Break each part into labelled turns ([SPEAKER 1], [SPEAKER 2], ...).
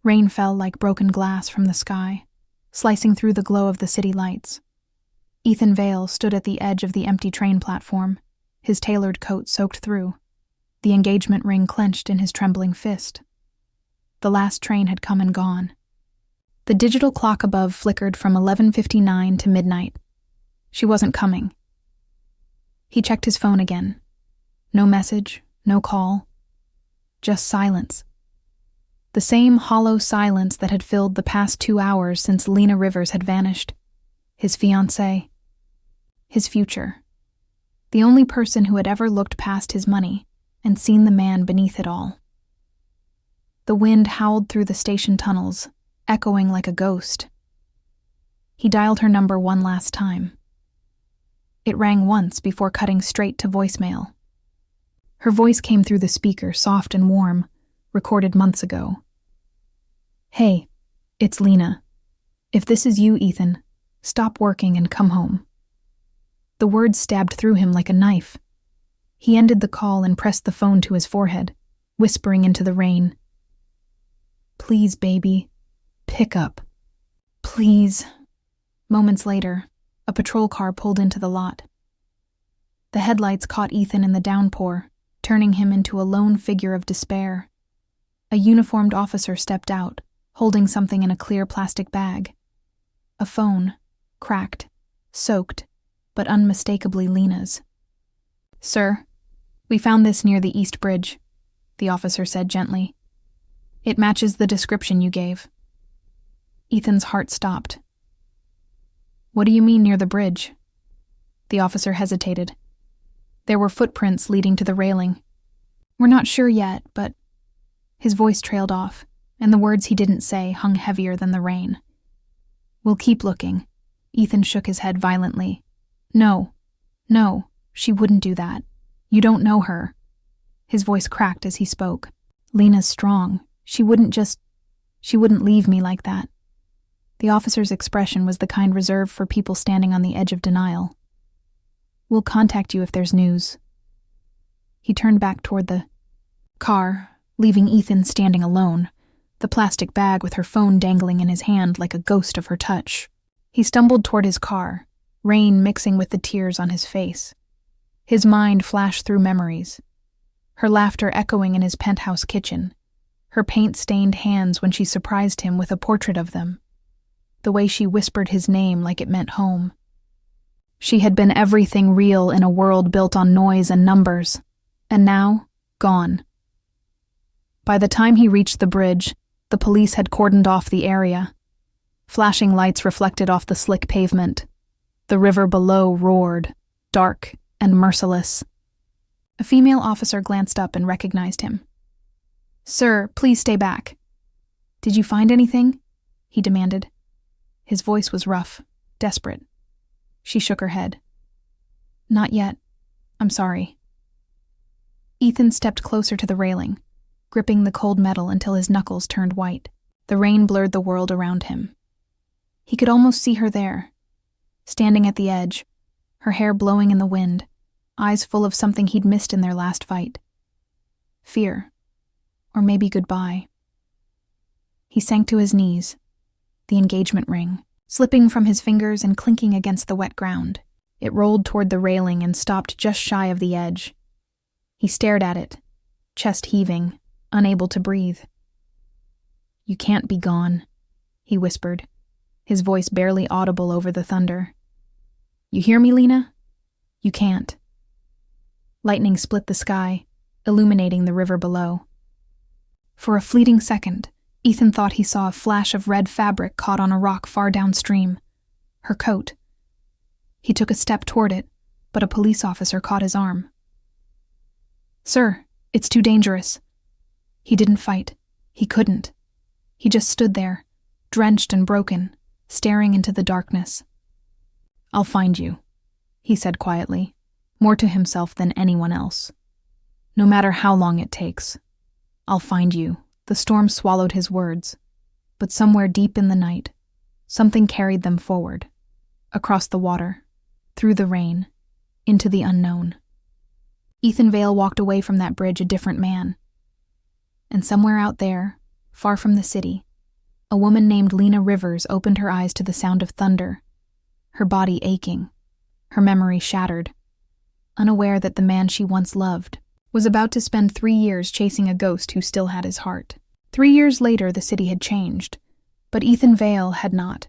[SPEAKER 1] Rain fell like broken glass from the sky, slicing through the glow of the city lights. Ethan Vale stood at the edge of the empty train platform, his tailored coat soaked through, the engagement ring clenched in his trembling fist. The last train had come and gone. The digital clock above flickered from 11:59 to midnight. She wasn't coming. He checked his phone again. No message, no call. Just silence. The same hollow silence that had filled the past 2 hours since Lena Rivers had vanished. His fiancée. His future. The only person who had ever looked past his money and seen the man beneath it all. The wind howled through the station tunnels, echoing like a ghost. He dialed her number one last time. It rang once before cutting straight to voicemail. Her voice came through the speaker, soft and warm, recorded months ago. "Hey, it's Lena. If this is you, Ethan, stop working and come home." The words stabbed through him like a knife. He ended the call and pressed the phone to his forehead, whispering into the rain. "Please, baby, pick up. Please." Moments later, a patrol car pulled into the lot. The headlights caught Ethan in the downpour, turning him into a lone figure of despair. A uniformed officer stepped out, holding something in a clear plastic bag. A phone, cracked, soaked, but unmistakably Lena's. "Sir, we found this near the East Bridge," the officer said gently. "It matches the description you gave." Ethan's heart stopped. "What do you mean near the bridge?" The officer hesitated. There were footprints leading to the railing. "We're not sure yet, but..." His voice trailed off, and the words he didn't say hung heavier than the rain. "We'll keep looking." Ethan shook his head violently. No, she wouldn't do that. You don't know her." His voice cracked as he spoke. "Lena's strong. She wouldn't leave me like that." The officer's expression was the kind reserved for people standing on the edge of denial. "We'll contact you if there's news." He turned back toward the car, leaving Ethan standing alone, the plastic bag with her phone dangling in his hand like a ghost of her touch. He stumbled toward his car, rain mixing with the tears on his face. His mind flashed through memories. Her laughter echoing in his penthouse kitchen, her paint-stained hands when she surprised him with a portrait of them, the way she whispered his name like it meant home. She had been everything real in a world built on noise and numbers, and now, gone. By the time he reached the bridge, the police had cordoned off the area. Flashing lights reflected off the slick pavement. The river below roared, dark and merciless. A female officer glanced up and recognized him. "Sir, please stay back." "Did you find anything?" he demanded. His voice was rough, desperate. She shook her head. "Not yet. I'm sorry." Ethan stepped closer to the railing, gripping the cold metal until his knuckles turned white. The rain blurred the world around him. He could almost see her there, standing at the edge, her hair blowing in the wind, eyes full of something he'd missed in their last fight. Fear. Or maybe goodbye. He sank to his knees, the engagement ring, slipping from his fingers and clinking against the wet ground. It rolled toward the railing and stopped just shy of the edge. He stared at it, chest heaving, unable to breathe. "You can't be gone," he whispered, his voice barely audible over the thunder. "You hear me, Lena? You can't." Lightning split the sky, illuminating the river below. For a fleeting second, Ethan thought he saw a flash of red fabric caught on a rock far downstream. Her coat. He took a step toward it, but a police officer caught his arm. "Sir, it's too dangerous." He didn't fight. He couldn't. He just stood there, drenched and broken, staring into the darkness. "I'll find you," he said quietly, more to himself than anyone else. "No matter how long it takes. I'll find you." The storm swallowed his words, but somewhere deep in the night, something carried them forward, across the water, through the rain, into the unknown. Ethan Vale walked away from that bridge a different man. And somewhere out there, far from the city, A woman named Lena Rivers opened her eyes to the sound of thunder, her body aching, her memory shattered, unaware that the man she once loved was about to spend 3 years chasing a ghost who still had his heart. 3 years later, the city had changed, but Ethan Vale had not.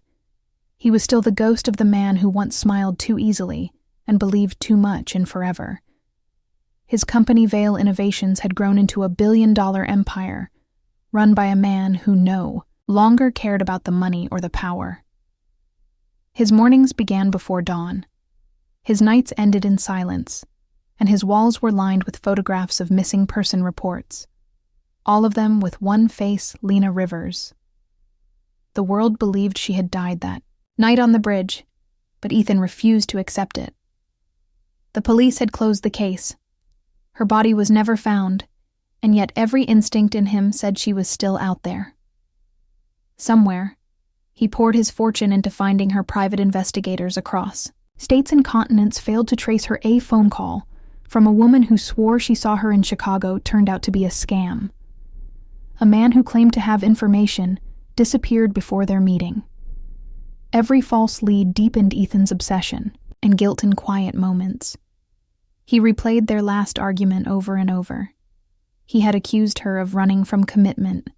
[SPEAKER 1] He was still the ghost of the man who once smiled too easily and believed too much in forever. His company Vale Innovations had grown into a billion-dollar empire, run by a man who no longer cared about the money or the power. His mornings began before dawn. His nights ended in silence, and his walls were lined with photographs of missing person reports, all of them with one face, Lena Rivers. The world believed she had died that night on the bridge, but Ethan refused to accept it. The police had closed the case. Her body was never found, and yet every instinct in him said she was still out there. Somewhere, he poured his fortune into finding her. Private investigators across states and continents failed to trace her. A phone call from a woman who swore she saw her in Chicago turned out to be a scam. A man who claimed to have information disappeared before their meeting. Every false lead deepened Ethan's obsession and guilt in quiet moments. He replayed their last argument over and over. He had accused her of running from commitment.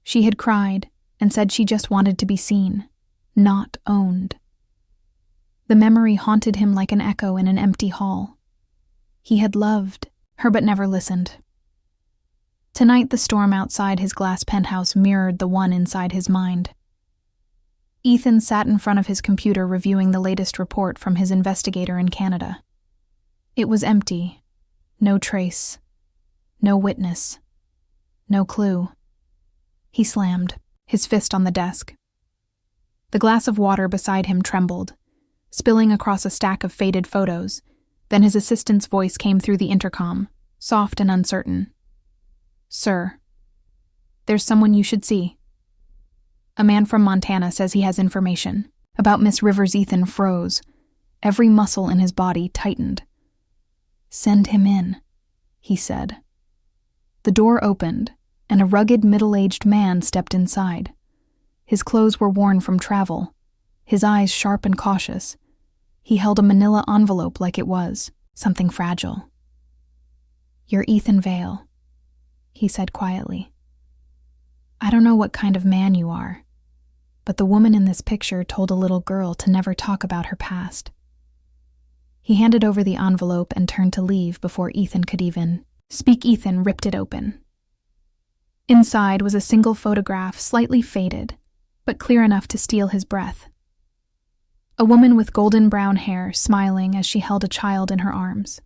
[SPEAKER 1] She had cried and said she just wanted to be seen, not owned. The memory haunted him like an echo in an empty hall. He had loved her but never listened. Tonight the storm outside his glass penthouse mirrored the one inside his mind. Ethan sat in front of his computer reviewing the latest report from his investigator in Canada. It was empty. No trace. No witness. No clue. He slammed, his fist on the desk. The glass of water beside him trembled, spilling across a stack of faded photos. Then his assistant's voice came through the intercom, soft and uncertain. "Sir, there's someone you should see. A man from Montana says he has information about Miss Rivers." Ethan froze. Every muscle in his body tightened. "Send him in," he said. The door opened, and a rugged, middle-aged man stepped inside. His clothes were worn from travel, his eyes sharp and cautious. He held a manila envelope like it was something fragile. "You're Ethan Vale," he said quietly. "I don't know what kind of man you are, but the woman in this picture told a little girl to never talk about her past." He handed over the envelope and turned to leave before Ethan could even speak. Ethan ripped it open. Inside was a single photograph, slightly faded, but clear enough to steal his breath. A woman with golden brown hair smiling as she held a child in her arms.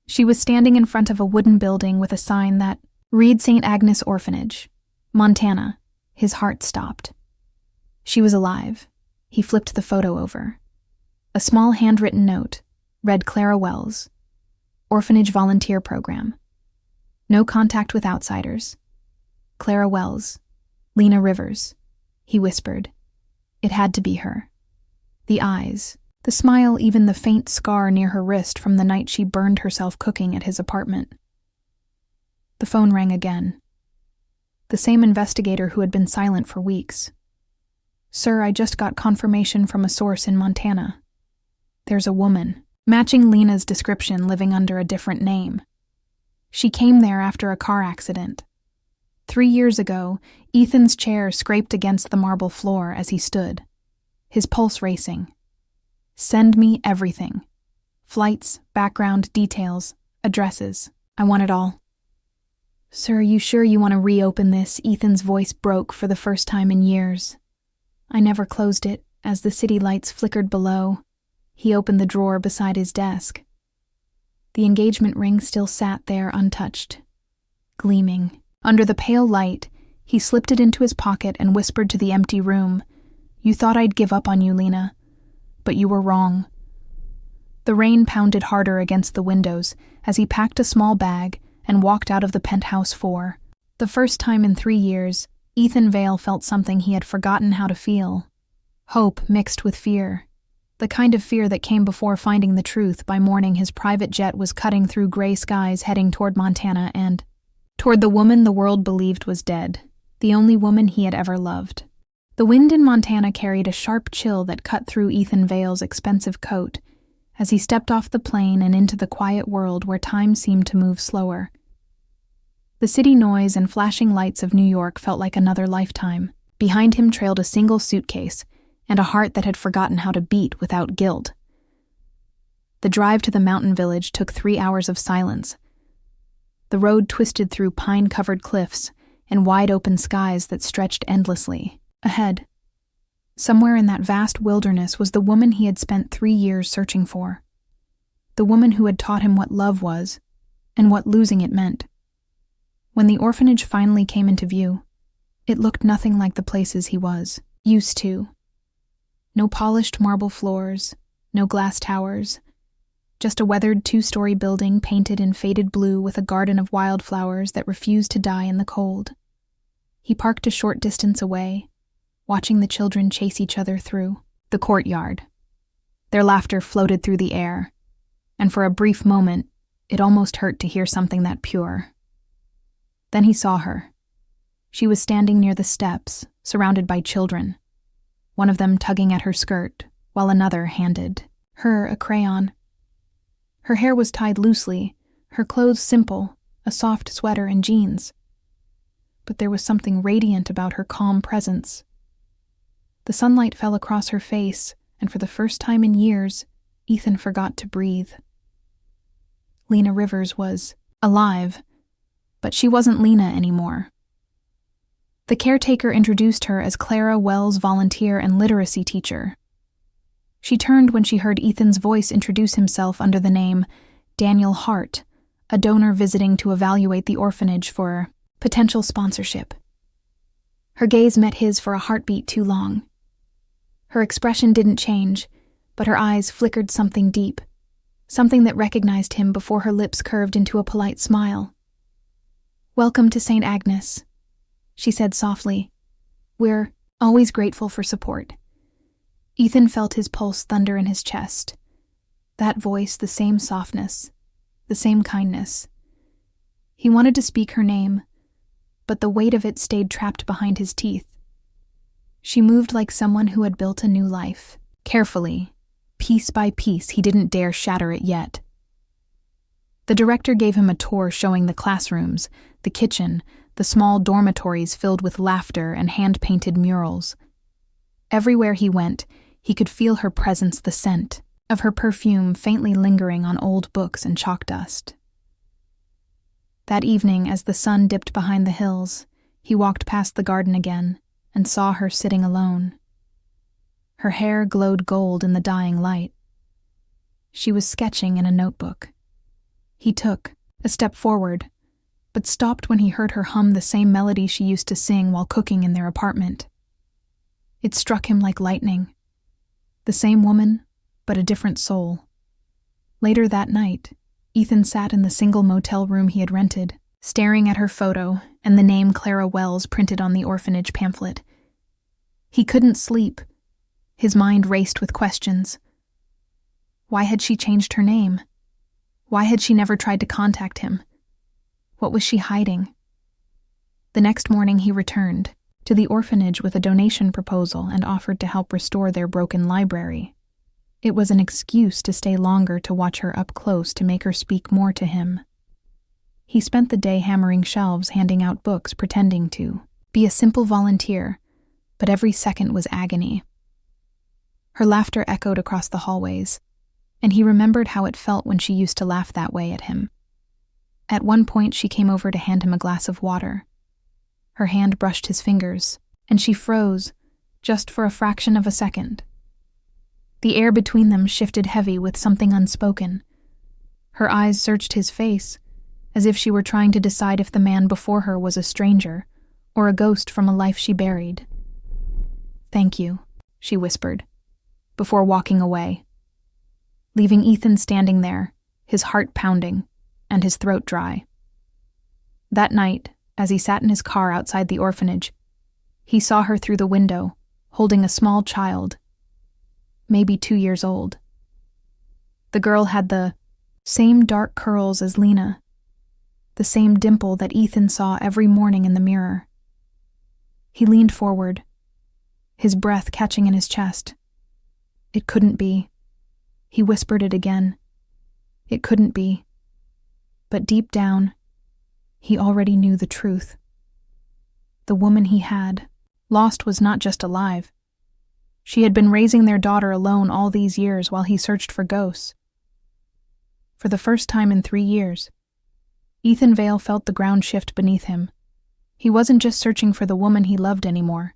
[SPEAKER 1] She was standing in front of a wooden building with a sign that read St. Agnes Orphanage, Montana. His heart stopped. She was alive. He flipped the photo over. A small handwritten note read Clara Wells, Orphanage Volunteer Program. No contact with outsiders. Clara Wells, Lena Rivers, he whispered. It had to be her. The eyes, the smile, even the faint scar near her wrist from the night she burned herself cooking at his apartment. The phone rang again. The same investigator who had been silent for weeks. "Sir, I just got confirmation from a source in Montana. There's a woman, matching Lena's description, living under a different name. She came there after a car accident. 3 years ago, Ethan's chair scraped against the marble floor as he stood, his pulse racing. Send me everything. Flights, background, details, addresses. I want it all." "Sir, are you sure you want to reopen this?" Ethan's voice broke for the first time in years. "I never closed it," as the city lights flickered below. He opened the drawer beside his desk. The engagement ring still sat there untouched, gleaming. Under the pale light, he slipped it into his pocket and whispered to the empty room, "You thought I'd give up on you, Lena, but you were wrong." The rain pounded harder against the windows as he packed a small bag and walked out of the penthouse 4. The first time in 3 years, Ethan Vale felt something he had forgotten how to feel. Hope mixed with fear. The kind of fear that came before finding the truth. By morning, his private jet was cutting through gray skies heading toward Montana and toward the woman the world believed was dead. the only woman he had ever loved. The wind in Montana carried a sharp chill that cut through Ethan Vale's expensive coat as he stepped off the plane and into the quiet world where time seemed to move slower. The city noise and flashing lights of New York felt like another lifetime. Behind him trailed a single suitcase and a heart that had forgotten how to beat without guilt. The drive to the mountain village took 3 hours of silence. The road twisted through pine-covered cliffs and wide-open skies that stretched endlessly. Ahead, somewhere in that vast wilderness, was the woman he had spent 3 years searching for. The woman who had taught him what love was and what losing it meant. When the orphanage finally came into view, it looked nothing like the places he was used to. No polished marble floors, no glass towers, just a weathered 2-story building painted in faded blue with a garden of wildflowers that refused to die in the cold. He parked a short distance away, watching the children chase each other through the courtyard. Their laughter floated through the air, and for a brief moment, it almost hurt to hear something that pure. Then he saw her. She was standing near the steps, surrounded by children, one of them tugging at her skirt, while another handed her a crayon. Her hair was tied loosely, her clothes simple, a soft sweater and jeans. But there was something radiant about her calm presence. The sunlight fell across her face, and for the first time in years, Ethan forgot to breathe. Lena Rivers was alive, but she wasn't Lena anymore. The caretaker introduced her as Clara Wells, volunteer and literacy teacher. She turned when she heard Ethan's voice introduce himself under the name Daniel Hart, a donor visiting to evaluate the orphanage for potential sponsorship. Her gaze met his for a heartbeat too long. Her expression didn't change, but her eyes flickered something deep, something that recognized him before her lips curved into a polite smile. "Welcome to St. Agnes," she said softly. "We're always grateful for support." Ethan felt his pulse thunder in his chest. That voice, the same softness, the same kindness. He wanted to speak her name, but the weight of it stayed trapped behind his teeth. She moved like someone who had built a new life. Carefully, piece by piece, he didn't dare shatter it yet. The director gave him a tour showing the classrooms, the kitchen, the small dormitories filled with laughter and hand-painted murals. Everywhere he went, he could feel her presence, the scent of her perfume faintly lingering on old books and chalk dust. That evening, as the sun dipped behind the hills, he walked past the garden again and saw her sitting alone. Her hair glowed gold in the dying light. She was sketching in a notebook. He took a step forward, but stopped when he heard her hum the same melody she used to sing while cooking in their apartment. It struck him like lightning. The same woman, but a different soul. Later that night, Ethan sat in the single motel room he had rented, staring at her photo and the name Clara Wells printed on the orphanage pamphlet. He couldn't sleep. His mind raced with questions. Why had she changed her name? Why had she never tried to contact him? What was she hiding? The next morning he returned to the orphanage with a donation proposal and offered to help restore their broken library. It was an excuse to stay longer to watch her up close, to make her speak more to him. He spent the day hammering shelves, handing out books, pretending to be a simple volunteer, but every second was agony. Her laughter echoed across the hallways, and he remembered how it felt when she used to laugh that way at him. At one point, she came over to hand him a glass of water. Her hand brushed his fingers, and she froze, just for a fraction of a second. The air between them shifted heavy with something unspoken. Her eyes searched his face, as if she were trying to decide if the man before her was a stranger or a ghost from a life she buried. "Thank you," she whispered, before walking away, leaving Ethan standing there, his heart pounding and his throat dry. That night, as he sat in his car outside the orphanage, he saw her through the window, holding a small child, maybe 2 years old. The girl had the same dark curls as Lena, the same dimple that Ethan saw every morning in the mirror. He leaned forward, his breath catching in his chest. It couldn't be. He whispered it again. It couldn't be. But deep down, he already knew the truth. The woman he had lost was not just alive. She had been raising their daughter alone all these years while he searched for ghosts. For the first time in 3 years, Ethan Vale felt the ground shift beneath him. He wasn't just searching for the woman he loved anymore.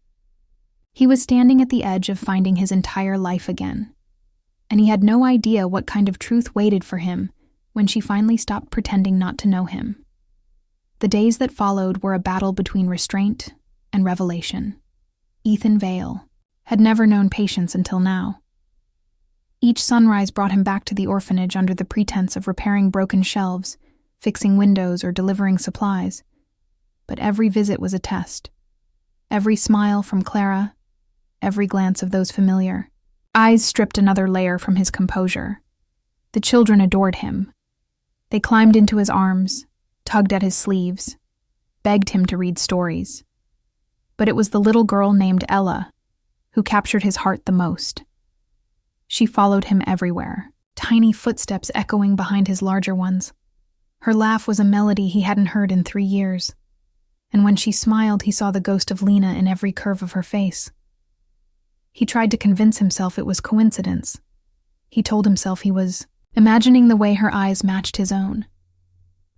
[SPEAKER 1] He was standing at the edge of finding his entire life again. And he had no idea what kind of truth waited for him when she finally stopped pretending not to know him. The days that followed were a battle between restraint and revelation. Ethan Vale had never known patience until now. Each sunrise brought him back to the orphanage under the pretense of repairing broken shelves, fixing windows, or delivering supplies. But every visit was a test. Every smile from Clara, every glance of those familiar eyes stripped another layer from his composure. The children adored him. They climbed into his arms, tugged at his sleeves, begged him to read stories. But it was the little girl named Ella who captured his heart the most. She followed him everywhere, tiny footsteps echoing behind his larger ones. Her laugh was a melody he hadn't heard in 3 years, and when she smiled, he saw the ghost of Lena in every curve of her face. He tried to convince himself it was coincidence. He told himself he was imagining the way her eyes matched his own,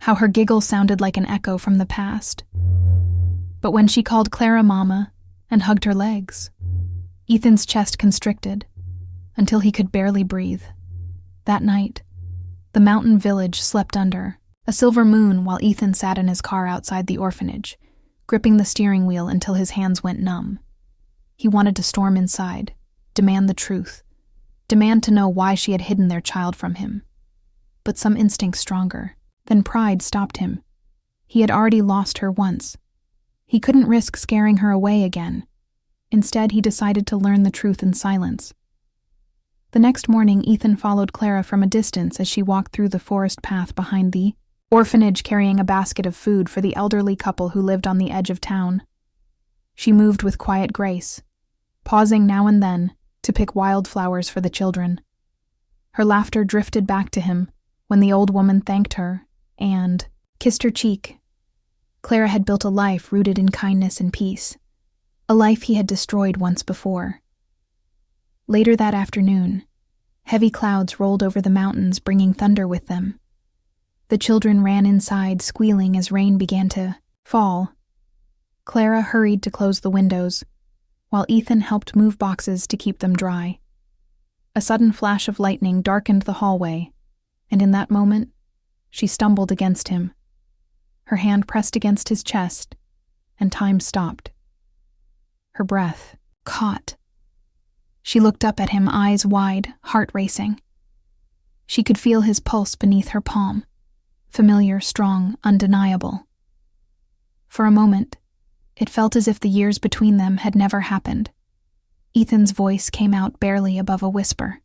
[SPEAKER 1] how her giggle sounded like an echo from the past. But when she called Clara Mama and hugged her legs, Ethan's chest constricted until he could barely breathe. That night, the mountain village slept under a silver moon while Ethan sat in his car outside the orphanage, gripping the steering wheel until his hands went numb. He wanted to storm inside, demand the truth, demand to know why she had hidden their child from him. But some instinct stronger than pride stopped him. He had already lost her once. He couldn't risk scaring her away again. Instead, he decided to learn the truth in silence. The next morning, Ethan followed Clara from a distance as she walked through the forest path behind the orphanage, carrying a basket of food for the elderly couple who lived on the edge of town. She moved with quiet grace, pausing now and then to pick wildflowers for the children. Her laughter drifted back to him when the old woman thanked her and kissed her cheek. Clara had built a life rooted in kindness and peace, a life he had destroyed once before. Later that afternoon, heavy clouds rolled over the mountains, bringing thunder with them. The children ran inside, squealing as rain began to fall. Clara hurried to close the windows, while Ethan helped move boxes to keep them dry. A sudden flash of lightning darkened the hallway, and in that moment, she stumbled against him. Her hand pressed against his chest, and time stopped. Her breath caught. She looked up at him, eyes wide, heart racing. She could feel his pulse beneath her palm, familiar, strong, undeniable. For a moment, it felt as if the years between them had never happened. Ethan's voice came out barely above a whisper.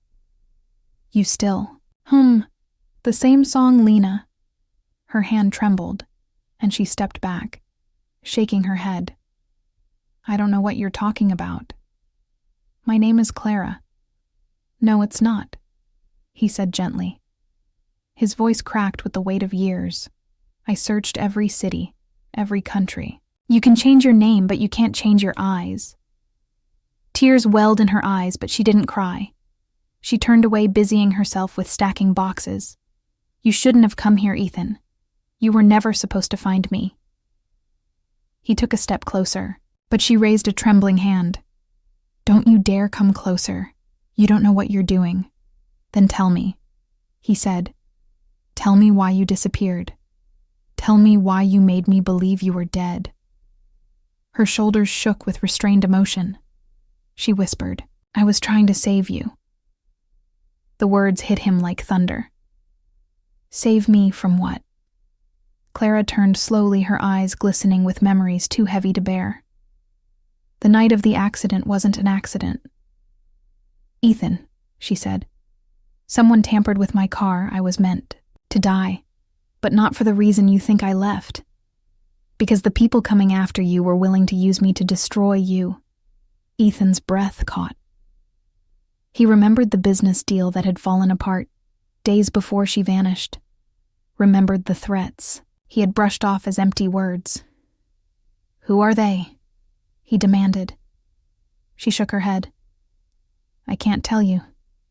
[SPEAKER 1] "You still the same song, Lena." Her hand trembled, and she stepped back, shaking her head. "I don't know what you're talking about." "My name is Clara." "No, it's not," he said gently. His voice cracked with the weight of years. "I searched every city, every country. You can change your name, but you can't change your eyes." Tears welled in her eyes, but she didn't cry. She turned away, busying herself with stacking boxes. "You shouldn't have come here, Ethan. You were never supposed to find me." He took a step closer, but she raised a trembling hand. "Don't you dare come closer. You don't know what you're doing." "Then tell me," he said. "Tell me why you disappeared. Tell me why you made me believe you were dead." Her shoulders shook with restrained emotion. She whispered, "I was trying to save you." The words hit him like thunder. "Save me from what?" Clara turned slowly, her eyes glistening with memories too heavy to bear. "The night of the accident wasn't an accident." "Ethan," she said, "someone tampered with my car. I was meant to die, but not for the reason you think I left." Because the people coming after you were willing to use me to destroy you. Ethan's breath caught. He remembered the business deal that had fallen apart days before she vanished. Remembered the threats he had brushed off as empty words. "Who are they?" he demanded. She shook her head. "I can't tell you.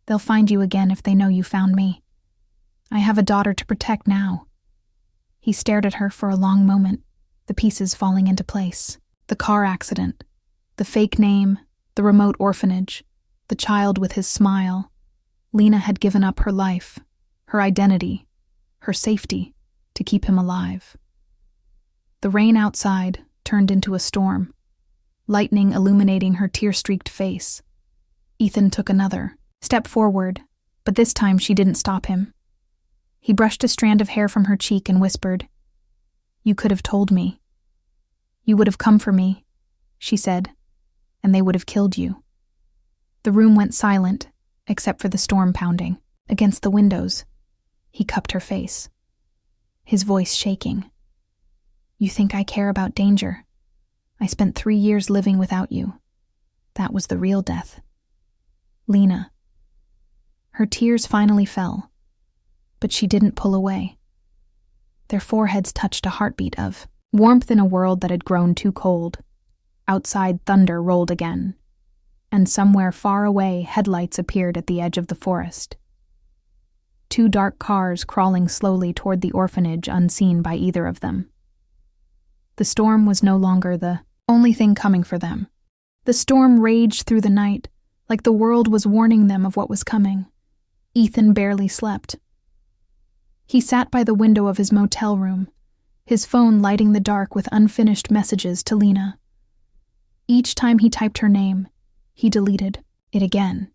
[SPEAKER 1] They'll find you again if they know you found me. I have a daughter to protect now." He stared at her for a long moment, the pieces falling into place. The car accident, the fake name, the remote orphanage, the child with his smile. Lena had given up her life, her identity, her safety, to keep him alive. The rain outside turned into a storm, lightning illuminating her tear-streaked face. Ethan took another step forward, but this time she didn't stop him. He brushed a strand of hair from her cheek and whispered, "You could have told me. You would have come for me," she said, "and they would have killed you." The room went silent, except for the storm pounding against the windows. He cupped her face, his voice shaking. "You think I care about danger? I spent 3 years living without you. That was the real death. Lena." Her tears finally fell, but she didn't pull away. Their foreheads touched a heartbeat of warmth in a world that had grown too cold. Outside, thunder rolled again, and somewhere far away, headlights appeared at the edge of the forest. 2 dark cars crawling slowly toward the orphanage, unseen by either of them. The storm was no longer the only thing coming for them. The storm raged through the night, like the world was warning them of what was coming. Ethan barely slept. He sat by the window of his motel room, his phone lighting the dark with unfinished messages to Lena. Each time he typed her name, he deleted it again.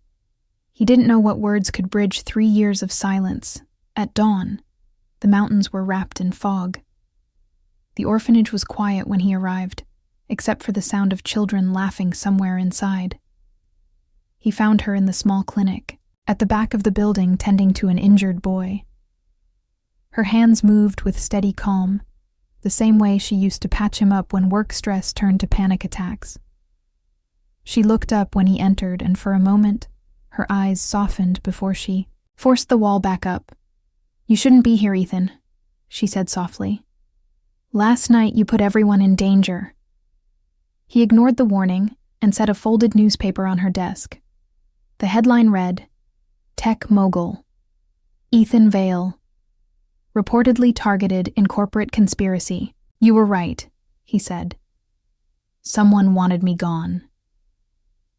[SPEAKER 1] He didn't know what words could bridge 3 years of silence. At dawn, the mountains were wrapped in fog. The orphanage was quiet when he arrived, except for the sound of children laughing somewhere inside. He found her in the small clinic, at the back of the building, tending to an injured boy. Her hands moved with steady calm, the same way she used to patch him up when work stress turned to panic attacks. She looked up when he entered, and for a moment, her eyes softened before she forced the wall back up. "You shouldn't be here, Ethan," she said softly. "Last night you put everyone in danger." He ignored the warning and set a folded newspaper on her desk. The headline read, "Tech Mogul. Ethan Vale. Reportedly targeted in corporate conspiracy." "You were right," he said. "Someone wanted me gone."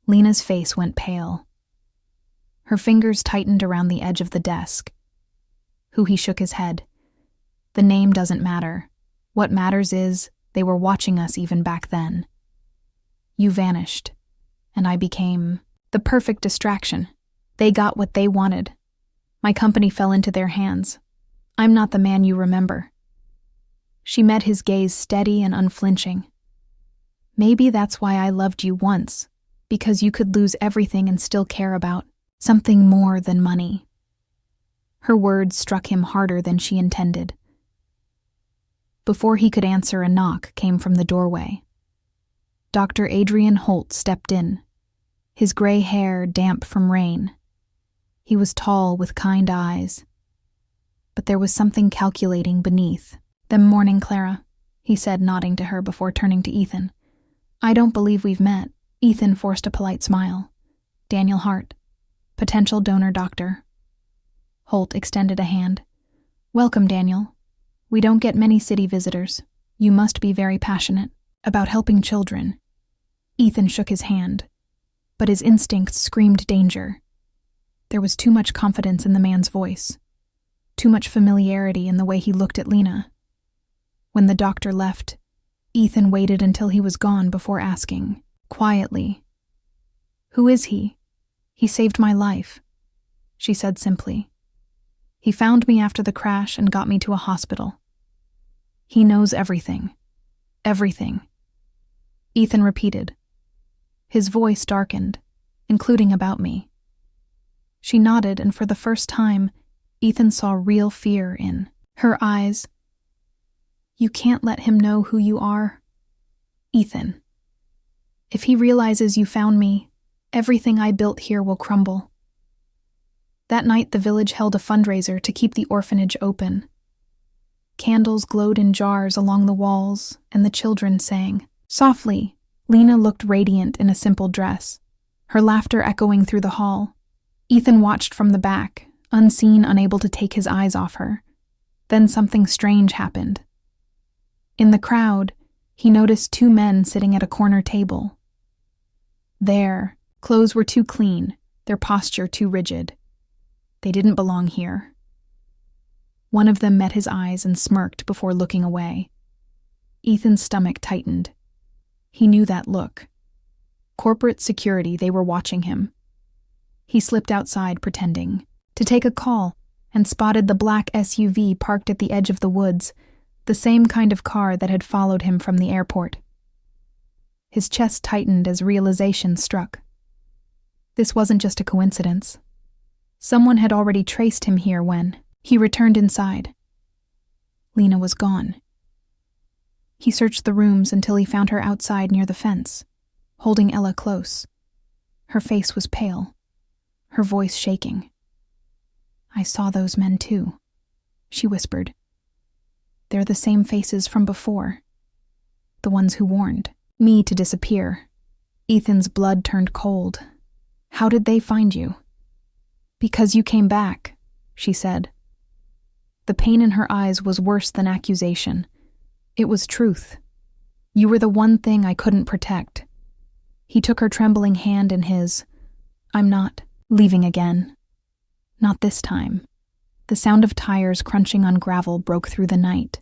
[SPEAKER 1] Lena's face went pale. Her fingers tightened around the edge of the desk. He shook his head. "The name doesn't matter. What matters is they were watching us even back then. You vanished, and I became the perfect distraction. They got what they wanted. My company fell into their hands. I'm not the man you remember." She met his gaze steady and unflinching. "Maybe that's why I loved you once, because you could lose everything and still care about something more than money." Her words struck him harder than she intended. Before he could answer, a knock came from the doorway. Dr. Adrian Holt stepped in, his gray hair damp from rain. He was tall with kind eyes, but there was something calculating beneath. "Them morning, Clara," he said, nodding to her before turning to Ethan. "I don't believe we've met." Ethan forced a polite smile. "Daniel Hart, potential donor doctor." Holt extended a hand. "Welcome, Daniel. We don't get many city visitors. You must be very passionate about helping children." Ethan shook his hand, but his instincts screamed danger. There was too much confidence in the man's voice, too much familiarity in the way he looked at Lena. When the doctor left, Ethan waited until he was gone before asking, quietly, "Who is he?" "He saved my life," she said simply. "He found me after the crash and got me to a hospital. He knows everything. Everything." Ethan repeated. His voice darkened, "Including about me." She nodded, and for the first time, Ethan saw real fear in her eyes. You can't let him know who you are. Ethan. If he realizes you found me, everything I built here will crumble. That night, the village held a fundraiser to keep the orphanage open. Candles glowed in jars along the walls, and the children sang. Softly, Lena looked radiant in a simple dress, her laughter echoing through the hall. Ethan watched from the back, unseen, unable to take his eyes off her. Then something strange happened. In the crowd, he noticed two men sitting at a corner table. Their clothes were too clean, their posture too rigid. They didn't belong here. One of them met his eyes and smirked before looking away. Ethan's stomach tightened. He knew that look. Corporate security, they were watching him. He slipped outside, pretending to take a call, and spotted the black SUV parked at the edge of the woods, the same kind of car that had followed him from the airport. His chest tightened as realization struck. This wasn't just a coincidence. Someone had already traced him here when he returned inside. Lena was gone. He searched the rooms until he found her outside near the fence, holding Ella close. Her face was pale, her voice shaking. I saw those men too, she whispered. They're the same faces from before. The ones who warned me to disappear. Ethan's blood turned cold. How did they find you? Because you came back, she said. The pain in her eyes was worse than accusation. It was truth. You were the one thing I couldn't protect. He took her trembling hand in his. I'm not leaving again. Not this time. The sound of tires crunching on gravel broke through the night.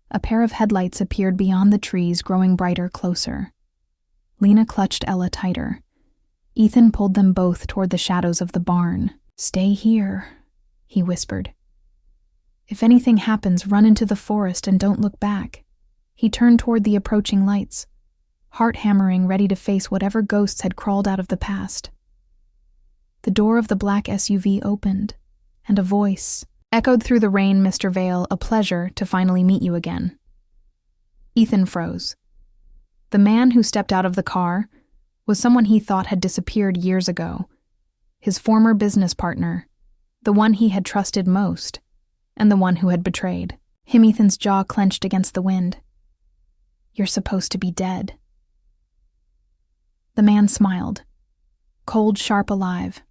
[SPEAKER 1] A pair of headlights appeared beyond the trees, growing brighter closer. Lena clutched Ella tighter. Ethan pulled them both toward the shadows of the barn. Stay here, he whispered. If anything happens, run into the forest and don't look back. He turned toward the approaching lights, heart hammering, ready to face whatever ghosts had crawled out of the past. The door of the black SUV opened, and a voice echoed through the rain. Mr. Vale, a pleasure to finally meet you again. Ethan froze. The man who stepped out of the car was someone he thought had disappeared years ago. His former business partner, the one he had trusted most, and the one who had betrayed him. Ethan's jaw clenched against the wind. You're supposed to be dead. The man smiled, cold, sharp, alive.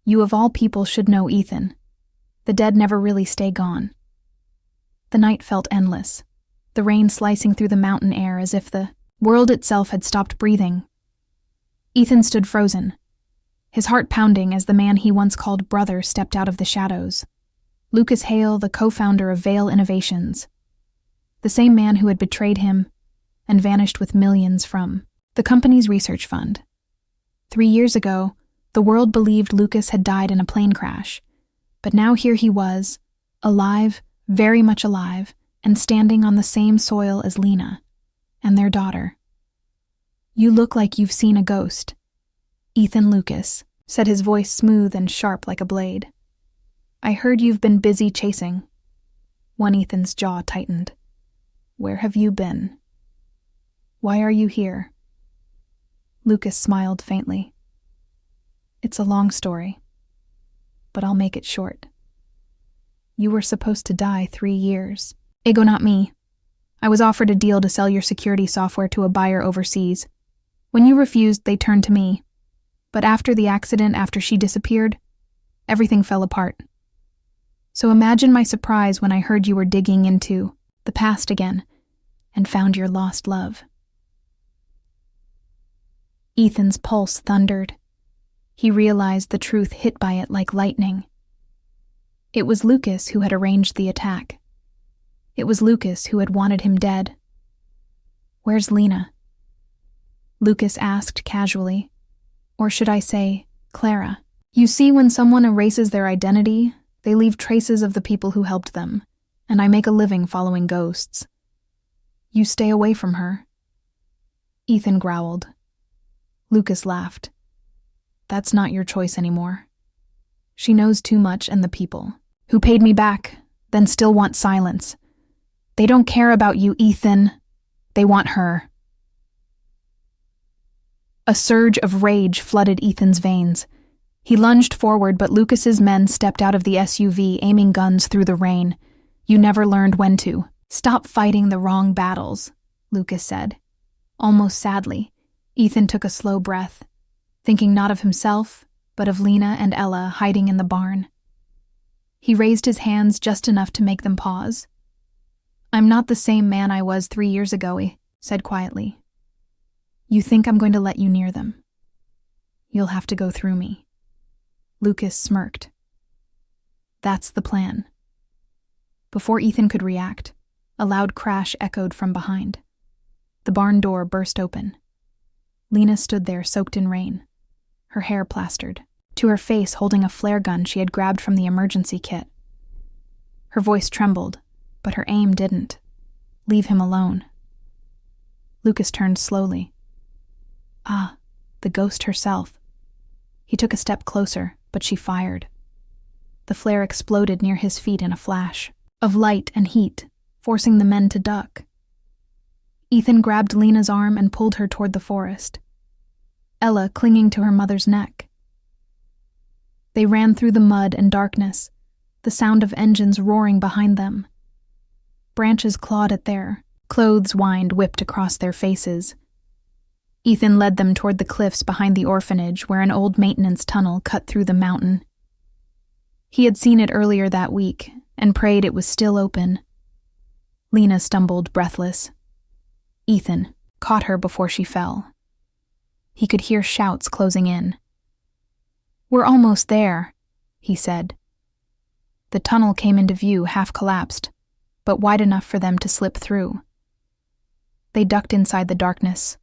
[SPEAKER 1] You of all people should know, Ethan. The dead never really stay gone. The night felt endless, the rain slicing through the mountain air as if the world itself had stopped breathing. Ethan stood frozen, his heart pounding as the man he once called brother stepped out of the shadows. Lucas Hale, the co-founder of Vale Innovations. The same man who had betrayed him and vanished with millions from the company's research fund. 3 years ago, the world believed Lucas had died in a plane crash, but now here he was, alive, very much alive, and standing on the same soil as Lena and their daughter. You look like you've seen a ghost, Ethan Lucas, said, his voice smooth and sharp like a blade. I heard you've been busy chasing. One Ethan's jaw tightened. Where have you been? Why are you here? Lucas smiled faintly. It's a long story, but I'll make it short. You were supposed to die 3 years ago, not me. I was offered a deal to sell your security software to a buyer overseas. When you refused, they turned to me. But after the accident, after she disappeared, everything fell apart. So imagine my surprise when I heard you were digging into the past again and found your lost love. Ethan's pulse thundered. He realized the truth hit by it like lightning. It was Lucas who had arranged the attack. It was Lucas who had wanted him dead. Where's Lena? Lucas asked casually. Or should I say, Clara. You see, when someone erases their identity, they leave traces of the people who helped them, and I make a living following ghosts. You stay away from her. Ethan growled. Lucas laughed. That's not your choice anymore. She knows too much, and the people who paid me back then still want silence. They don't care about you, Ethan. They want her. A surge of rage flooded Ethan's veins. He lunged forward, but Lucas's men stepped out of the SUV, aiming guns through the rain. You never learned when to. Stop fighting the wrong battles, Lucas said. Almost sadly, Ethan took a slow breath, thinking not of himself, but of Lena and Ella hiding in the barn. He raised his hands just enough to make them pause. I'm not the same man I was 3 years ago, he said quietly. You think I'm going to let you near them? You'll have to go through me. Lucas smirked. That's the plan. Before Ethan could react, a loud crash echoed from behind. The barn door burst open. Lena stood there soaked in rain, her hair plastered, to her face holding a flare gun she had grabbed from the emergency kit. Her voice trembled, but her aim didn't. Leave him alone. Lucas turned slowly. Ah, the ghost herself. He took a step closer, but she fired. The flare exploded near his feet in a flash of light and heat, forcing the men to duck. Ethan grabbed Lena's arm and pulled her toward the forest, Ella clinging to her mother's neck. They ran through the mud and darkness, the sound of engines roaring behind them. Branches clawed at their clothes, whined whipped across their faces. Ethan led them toward the cliffs behind the orphanage, where an old maintenance tunnel cut through the mountain. He had seen it earlier that week and prayed it was still open. Lena stumbled, breathless. Ethan caught her before she fell. He could hear shouts closing in. We're almost there, he said. The tunnel came into view, half collapsed, but wide enough for them to slip through. They ducked inside the darkness,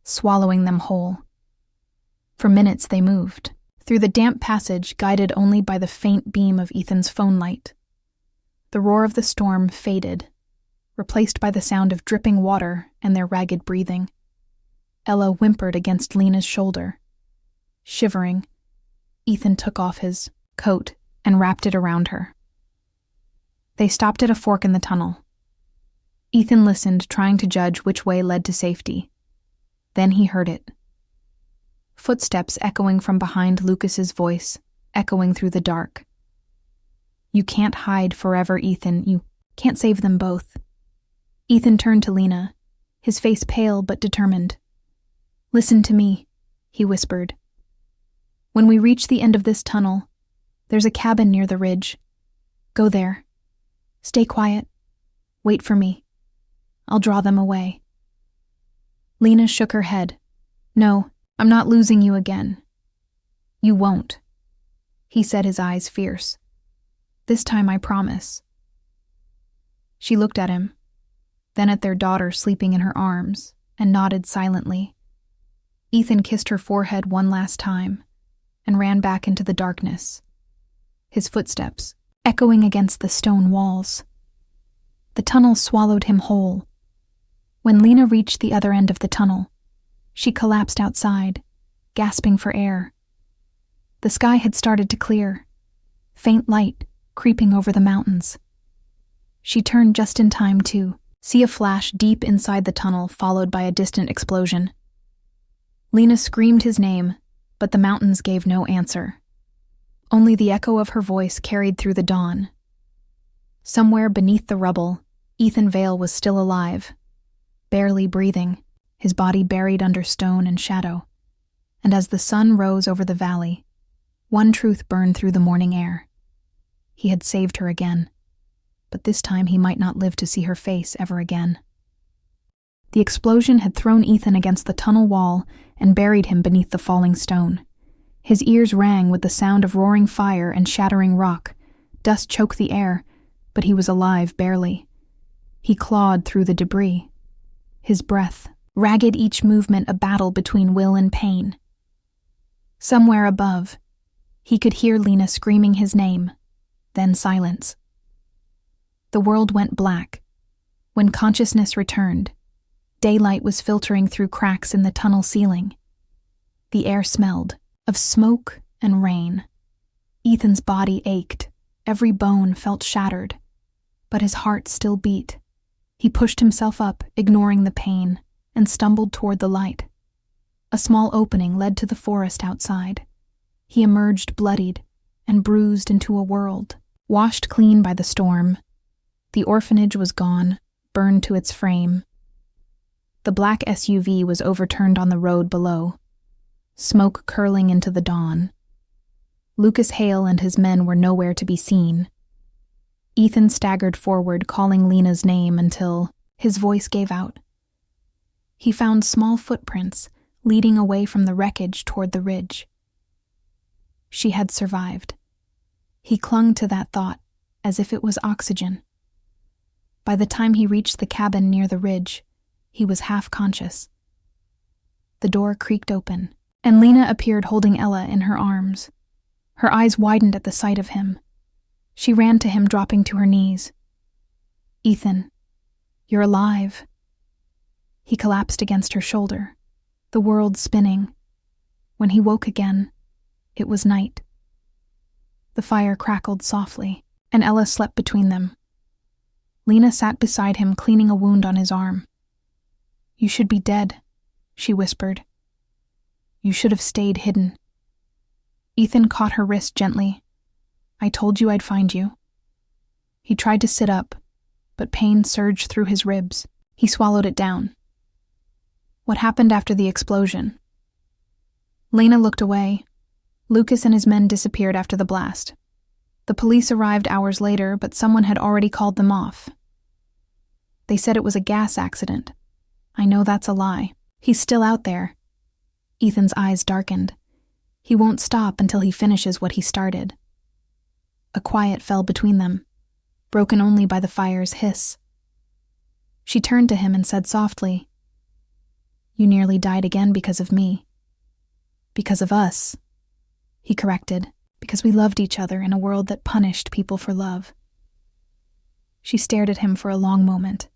[SPEAKER 1] swallowing them whole. For minutes they moved, through the damp passage guided only by the faint beam of Ethan's phone light. The roar of the storm faded, replaced by the sound of dripping water and their ragged breathing. Ella whimpered against Lena's shoulder. Shivering, Ethan took off his coat and wrapped it around her. They stopped at a fork in the tunnel. Ethan listened, trying to judge which way led to safety. Then he heard it. Footsteps echoing from behind Lucas's voice, echoing through the dark. You can't hide forever, Ethan. You can't save them both. Ethan turned to Lena, his face pale but determined. Listen to me, he whispered. When we reach the end of this tunnel, there's a cabin near the ridge. Go there. Stay quiet. Wait for me. I'll draw them away. Lena shook her head. No, I'm not losing you again. You won't, he said, his eyes fierce. This time I promise. She looked at him, then at their daughter sleeping in her arms, and nodded silently. Ethan kissed her forehead one last time and ran back into the darkness, his footsteps echoing against the stone walls. The tunnel swallowed him whole. When Lena reached the other end of the tunnel, she collapsed outside, gasping for air. The sky had started to clear, faint light creeping over the mountains. She turned just in time to see a flash deep inside the tunnel, followed by a distant explosion. Lena screamed his name, but the mountains gave no answer. Only the echo of her voice carried through the dawn. Somewhere beneath the rubble, Ethan Vale was still alive, barely breathing, his body buried under stone and shadow. And as the sun rose over the valley, one truth burned through the morning air. He had saved her again, but this time he might not live to see her face ever again. The explosion had thrown Ethan against the tunnel wall and buried him beneath the falling stone. His ears rang with the sound of roaring fire and shattering rock. Dust choked the air, but he was alive barely. He clawed through the debris, his breath, ragged, each movement a battle between will and pain. Somewhere above, he could hear Lena screaming his name, then silence. The world went black. When consciousness returned, daylight was filtering through cracks in the tunnel ceiling. The air smelled of smoke and rain. Ethan's body ached, every bone felt shattered, but his heart still beat. He pushed himself up, ignoring the pain, and stumbled toward the light. A small opening led to the forest outside. He emerged bloodied and bruised into a world, washed clean by the storm. The orphanage was gone, burned to its frame. The black SUV was overturned on the road below, smoke curling into the dawn. Lucas Hale and his men were nowhere to be seen. Ethan staggered forward, calling Lena's name until his voice gave out. He found small footprints leading away from the wreckage toward the ridge. She had survived. He clung to that thought as if it was oxygen. By the time he reached the cabin near the ridge, he was half conscious. The door creaked open, and Lena appeared holding Ella in her arms. Her eyes widened at the sight of him. She ran to him, dropping to her knees. "Ethan, you're alive." He collapsed against her shoulder, the world spinning. When he woke again, it was night. The fire crackled softly, and Ella slept between them. Lena sat beside him, cleaning a wound on his arm. "You should be dead," she whispered. "You should have stayed hidden." Ethan caught her wrist gently. "I told you I'd find you." He tried to sit up, but pain surged through his ribs. He swallowed it down. "What happened after the explosion?" Lena looked away. Lucas and his men disappeared after the blast. The police arrived hours later, but someone had already called them off. They said it was a gas accident. I know that's a lie. He's still out there. Ethan's eyes darkened. He won't stop until he finishes what he started. A quiet fell between them, broken only by the fire's hiss. She turned to him and said softly, "You nearly died again because of me." "Because of us," he corrected, "because we loved each other in a world that punished people for love." She stared at him for a long moment,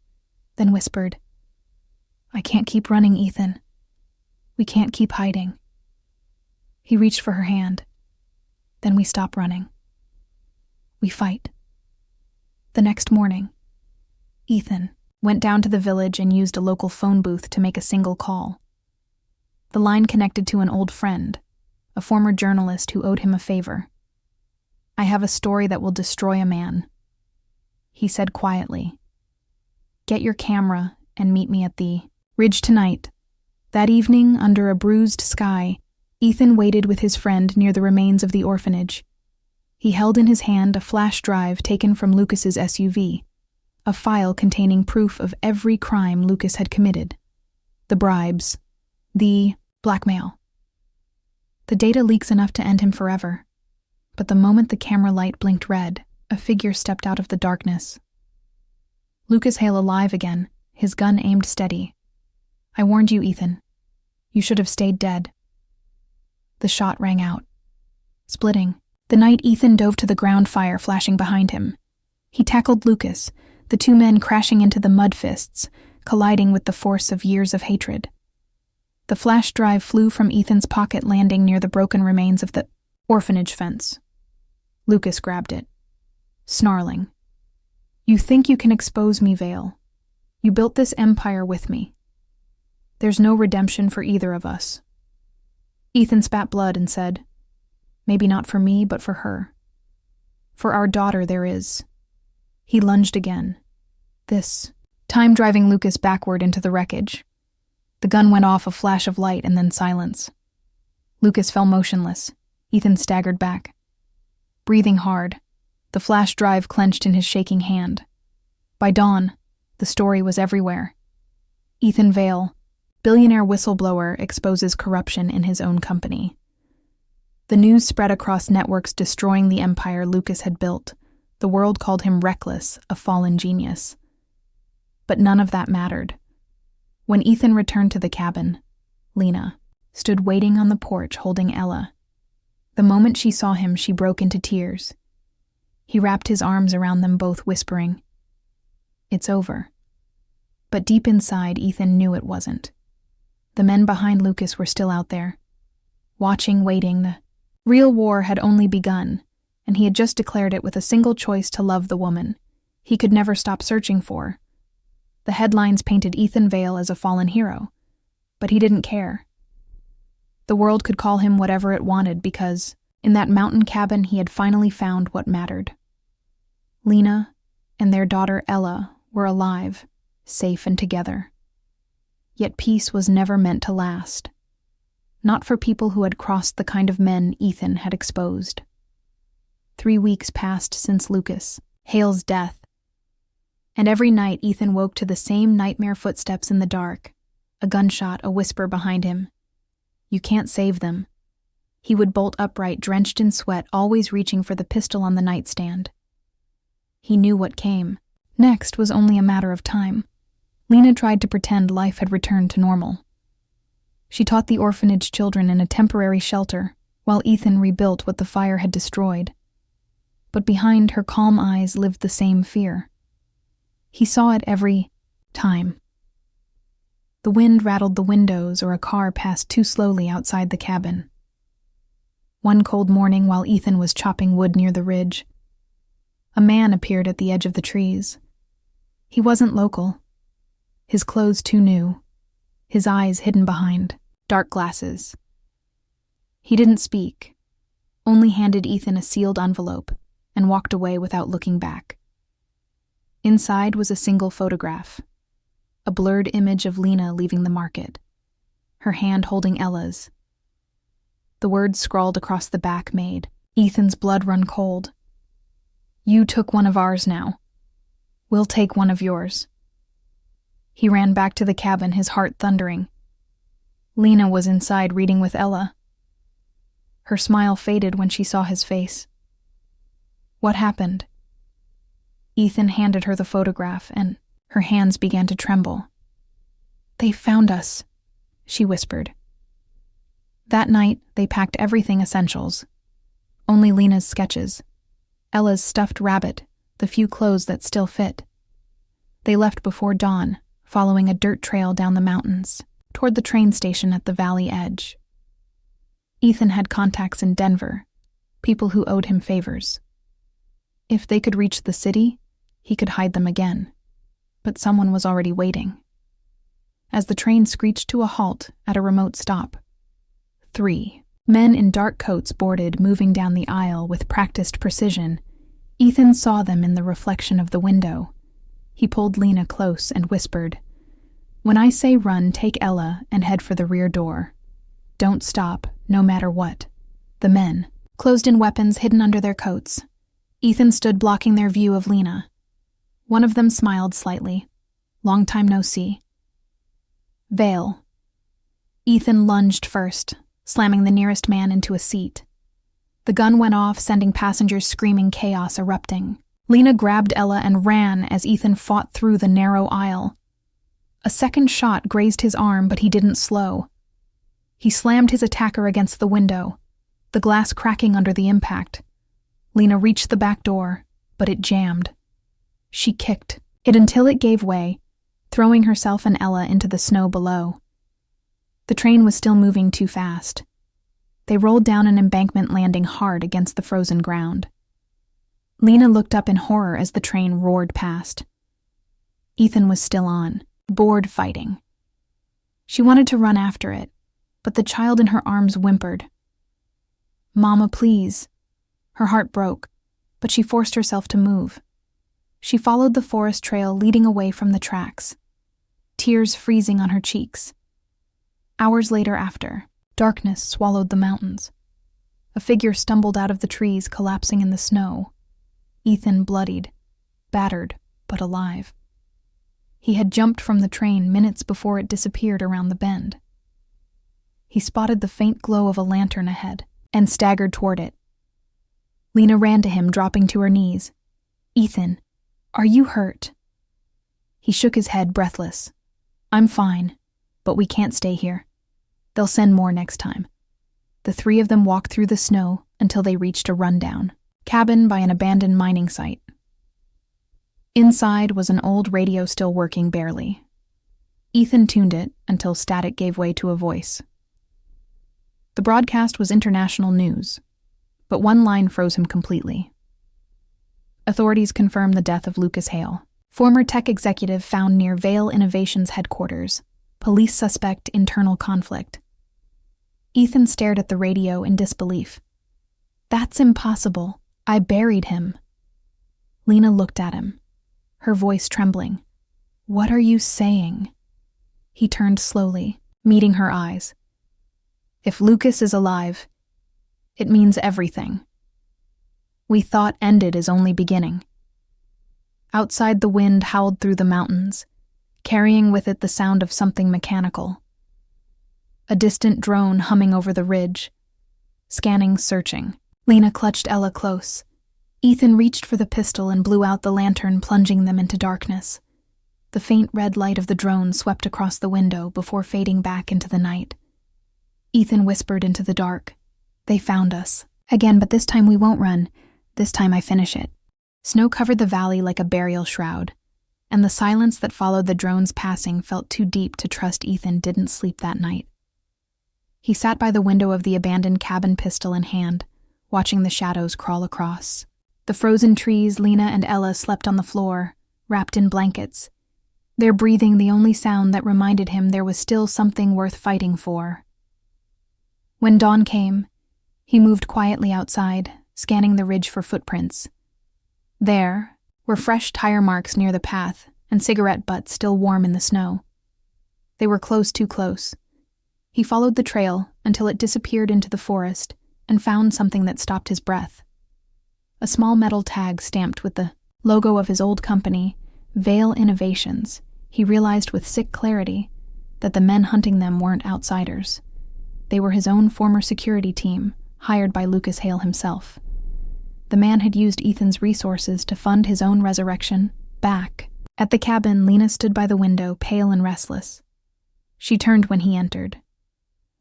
[SPEAKER 1] then whispered, "I can't keep running, Ethan. We can't keep hiding." He reached for her hand. "Then we stop running. We fight." The next morning, Ethan went down to the village and used a local phone booth to make a single call. The line connected to an old friend, a former journalist who owed him a favor. "I have a story that will destroy a man," he said quietly. "Get your camera and meet me at the ridge tonight." That evening, under a bruised sky, Ethan waited with his friend near the remains of the orphanage. He held in his hand a flash drive taken from Lucas's SUV, a file containing proof of every crime Lucas had committed. The bribes, the blackmail. The data leaks enough to end him forever. But the moment the camera light blinked red, a figure stepped out of the darkness. Lucas Hale alive again, his gun aimed steady. "I warned you, Ethan. You should have stayed dead." The shot rang out. Splitting. The night Ethan dove to the ground, fire flashing behind him. He tackled Lucas, the two men crashing into the mud fists, colliding with the force of years of hatred. The flash drive flew from Ethan's pocket, landing near the broken remains of the orphanage fence. Lucas grabbed it, snarling. "You think you can expose me, Vale? You built this empire with me. There's no redemption for either of us." Ethan spat blood and said, "Maybe not for me, but for her. For our daughter there is." He lunged again. This time driving Lucas backward into the wreckage. The gun went off, a flash of light and then silence. Lucas fell motionless. Ethan staggered back. Breathing hard, the flash drive clenched in his shaking hand. By dawn, the story was everywhere. Ethan Vale, billionaire whistleblower, exposes corruption in his own company. The news spread across networks, destroying the empire Lucas had built. The world called him reckless, a fallen genius. But none of that mattered. When Ethan returned to the cabin, Lena stood waiting on the porch holding Ella. The moment she saw him, she broke into tears. He wrapped his arms around them both, whispering, "It's over." But deep inside, Ethan knew it wasn't. The men behind Lucas were still out there, watching, waiting. The real war had only begun, and he had just declared it with a single choice: to love the woman he could never stop searching for. The headlines painted Ethan Vale as a fallen hero, but he didn't care. The world could call him whatever it wanted because, in that mountain cabin, he had finally found what mattered. Lena and their daughter Ella were alive, safe and together. Yet peace was never meant to last. Not for people who had crossed the kind of men Ethan had exposed. 3 weeks passed since Lucas, Hale's death, and every night Ethan woke to the same nightmare footsteps in the dark, a gunshot, a whisper behind him. You can't save them. He would bolt upright, drenched in sweat, always reaching for the pistol on the nightstand. He knew what came. Next was only a matter of time. Lena tried to pretend life had returned to normal. She taught the orphanage children in a temporary shelter, while Ethan rebuilt what the fire had destroyed. But behind her calm eyes lived the same fear. He saw it every time. The wind rattled the windows or a car passed too slowly outside the cabin. One cold morning while Ethan was chopping wood near the ridge, a man appeared at the edge of the trees. He wasn't local. His clothes too new, his eyes hidden behind dark glasses. He didn't speak, only handed Ethan a sealed envelope and walked away without looking back. Inside was a single photograph, a blurred image of Lena leaving the market, her hand holding Ella's. The words scrawled across the back made Ethan's blood run cold. You took one of ours now. We'll take one of yours. He ran back to the cabin, his heart thundering. Lena was inside reading with Ella. Her smile faded when she saw his face. What happened? Ethan handed her the photograph, and her hands began to tremble. They found us, she whispered. That night, they packed everything essentials. Only Lena's sketches, Ella's stuffed rabbit, the few clothes that still fit. They left before dawn, following a dirt trail down the mountains, toward the train station at the valley edge. Ethan had contacts in Denver, people who owed him favors. If they could reach the city, he could hide them again. But someone was already waiting. As the train screeched to a halt at a remote stop, 3 men in dark coats boarded, moving down the aisle with practiced precision. Ethan saw them in the reflection of the window. He pulled Lena close and whispered, When I say run, take Ella and head for the rear door. Don't stop, no matter what. The men, closed-in weapons hidden under their coats. Ethan stood blocking their view of Lena. One of them smiled slightly. Long time no see. Vale. Ethan lunged first, slamming the nearest man into a seat. The gun went off, sending passengers screaming, chaos erupting. Lena grabbed Ella and ran as Ethan fought through the narrow aisle. A second shot grazed his arm, but he didn't slow. He slammed his attacker against the window, the glass cracking under the impact. Lena reached the back door, but it jammed. She kicked it until it gave way, throwing herself and Ella into the snow below. The train was still moving too fast. They rolled down an embankment, landing hard against the frozen ground. Lena looked up in horror as the train roared past. Ethan was still on, bored fighting. She wanted to run after it, but the child in her arms whimpered. Mama, please. Her heart broke, but she forced herself to move. She followed the forest trail leading away from the tracks, tears freezing on her cheeks. Hours later after, darkness swallowed the mountains. A figure stumbled out of the trees, collapsing in the snow. Ethan bloodied, battered, but alive. He had jumped from the train minutes before it disappeared around the bend. He spotted the faint glow of a lantern ahead and staggered toward it. Lena ran to him, dropping to her knees. Ethan, are you hurt? He shook his head, breathless. I'm fine, but we can't stay here. They'll send more next time. The 3 of them walked through the snow until they reached a rundown cabin by an abandoned mining site. Inside was an old radio still working barely. Ethan tuned it until static gave way to a voice. The broadcast was international news, but one line froze him completely. Authorities confirmed the death of Lucas Hale, Former tech executive found near Vale Innovations headquarters. Police suspect internal conflict. Ethan stared at the radio in disbelief. That's impossible. I buried him. Lena looked at him, her voice trembling. What are you saying? He turned slowly, meeting her eyes. If Lucas is alive, it means everything. We thought ended is only beginning. Outside, the wind howled through the mountains, carrying with it the sound of something mechanical. A distant drone humming over the ridge. Scanning, searching. Lena clutched Ella close. Ethan reached for the pistol and blew out the lantern, plunging them into darkness. The faint red light of the drone swept across the window before fading back into the night. Ethan whispered into the dark. They found us. Again, but this time we won't run. This time I finish it. Snow covered the valley like a burial shroud, and the silence that followed the drone's passing felt too deep to trust Ethan didn't sleep that night. He sat by the window of the abandoned cabin, pistol in hand, watching the shadows crawl across. The frozen trees, Lena and Ella slept on the floor, wrapped in blankets, their breathing the only sound that reminded him there was still something worth fighting for. When dawn came, he moved quietly outside, scanning the ridge for footprints. There were fresh tire marks near the path and cigarette butts still warm in the snow. They were close, too close. He followed the trail until it disappeared into the forest and found something that stopped his breath. A small metal tag stamped with the logo of his old company, Vale Innovations. He realized with sick clarity that the men hunting them weren't outsiders. They were his own former security team, hired by Lucas Hale himself. The man had used Ethan's resources to fund his own resurrection. Back at the cabin, Lena stood by the window, pale and restless. She turned when he entered.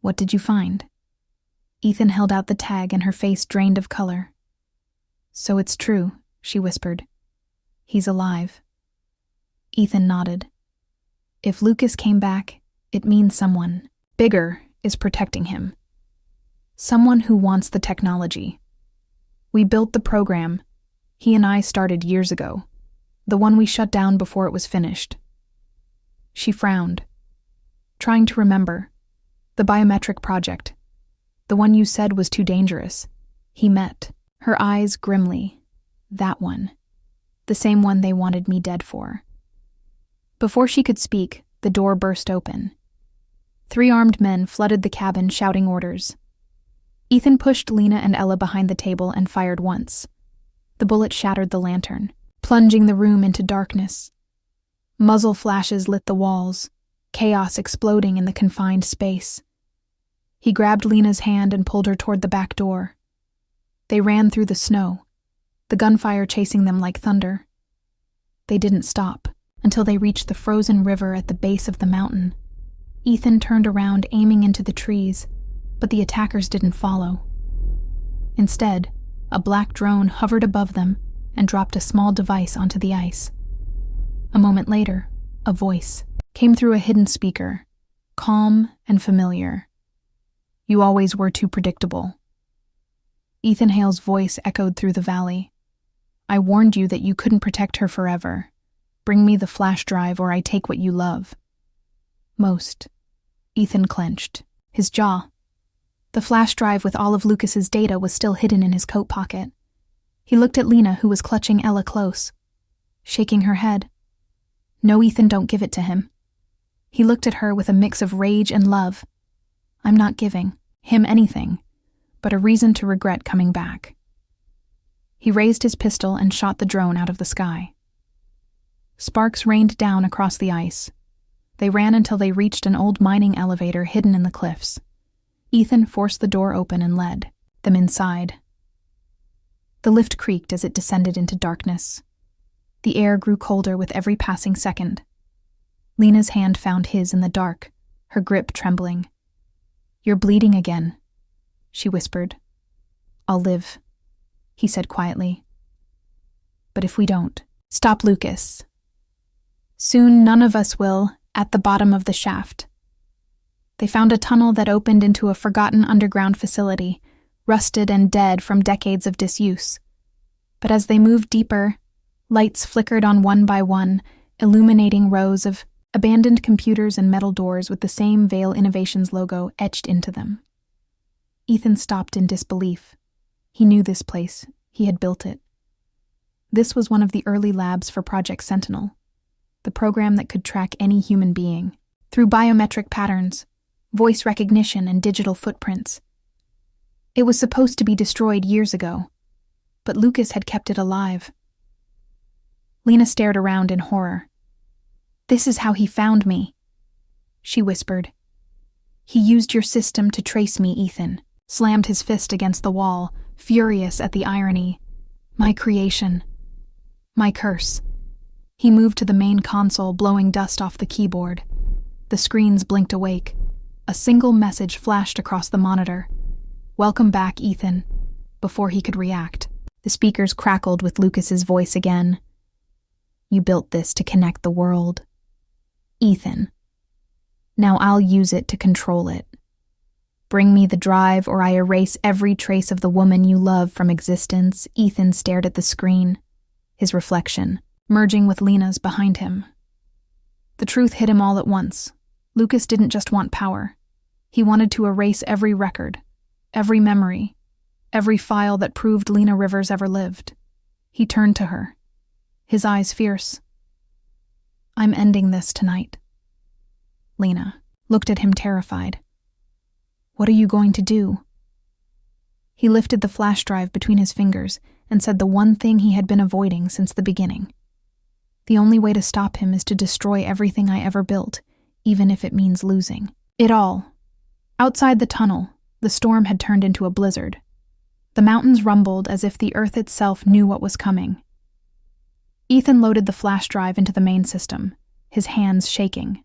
[SPEAKER 1] What did you find? Ethan held out the tag and her face drained of color. So it's true, she whispered. He's alive. Ethan nodded. If Lucas came back, it means someone bigger is protecting him. Someone who wants the technology. We built the program. He and I started years ago. The one we shut down before it was finished. She frowned, trying to remember. The biometric project. The one you said was too dangerous. He met, her eyes grimly. That one. The same one they wanted me dead for. Before she could speak, the door burst open. 3 armed men flooded the cabin, shouting orders. Ethan pushed Lena and Ella behind the table and fired once. The bullet shattered the lantern, plunging the room into darkness. Muzzle flashes lit the walls, chaos exploding in the confined space. He grabbed Lena's hand and pulled her toward the back door. They ran through the snow, the gunfire chasing them like thunder. They didn't stop until they reached the frozen river at the base of the mountain. Ethan turned around, aiming into the trees, but the attackers didn't follow. Instead, a black drone hovered above them and dropped a small device onto the ice. A moment later, a voice came through a hidden speaker, calm and familiar. You always were too predictable. Ethan Hale's voice echoed through the valley. I warned you that you couldn't protect her forever. Bring me the flash drive or I take what you love. Most. Ethan clenched, his jaw. The flash drive with all of Lucas's data was still hidden in his coat pocket. He looked at Lena, who was clutching Ella close, shaking her head. No, Ethan, don't give it to him. He looked at her with a mix of rage and love. I'm not giving him anything, but a reason to regret coming back. He raised his pistol and shot the drone out of the sky. Sparks rained down across the ice. They ran until they reached an old mining elevator hidden in the cliffs. Ethan forced the door open and led them inside. The lift creaked as it descended into darkness. The air grew colder with every passing second. Lena's hand found his in the dark, her grip trembling. You're bleeding again, she whispered. I'll live, he said quietly. But if we don't, stop Lucas. Soon none of us will, at the bottom of the shaft. They found a tunnel that opened into a forgotten underground facility, rusted and dead from decades of disuse. But as they moved deeper, Lights flickered on one by one, illuminating rows of abandoned computers and metal doors with the same Vale Innovations logo etched into them. Ethan stopped in disbelief. He knew this place. He had built it. This was one of the early labs for Project Sentinel, the program that could track any human being through biometric patterns, voice recognition, and digital footprints. It was supposed to be destroyed years ago, but Lucas had kept it alive. Lena stared around in horror. "This is how he found me," she whispered. "He used your system to trace me," Ethan slammed his fist against the wall, furious at the irony. "My creation. My curse." He moved to the main console, blowing dust off the keyboard. The screens blinked awake. A single message flashed across the monitor. "Welcome back, Ethan." Before he could react, the speakers crackled with Lucas's voice again. "You built this to connect the world, Ethan. Now I'll use it to control it. Bring me the drive or I erase every trace of the woman you love from existence." Ethan stared at the screen, his reflection merging with Lena's behind him. The truth hit him all at once. Lucas didn't just want power. He wanted to erase every record, every memory, every file that proved Lena Rivers ever lived. He turned to her, his eyes fierce. "I'm ending this tonight." Lena looked at him terrified. "What are you going to do?" He lifted the flash drive between his fingers and said the one thing he had been avoiding since the beginning. "The only way to stop him is to destroy everything I ever built, even if it means losing it all." Outside the tunnel, the storm had turned into a blizzard. The mountains rumbled as if the earth itself knew what was coming. Ethan loaded the flash drive into the main system, his hands shaking.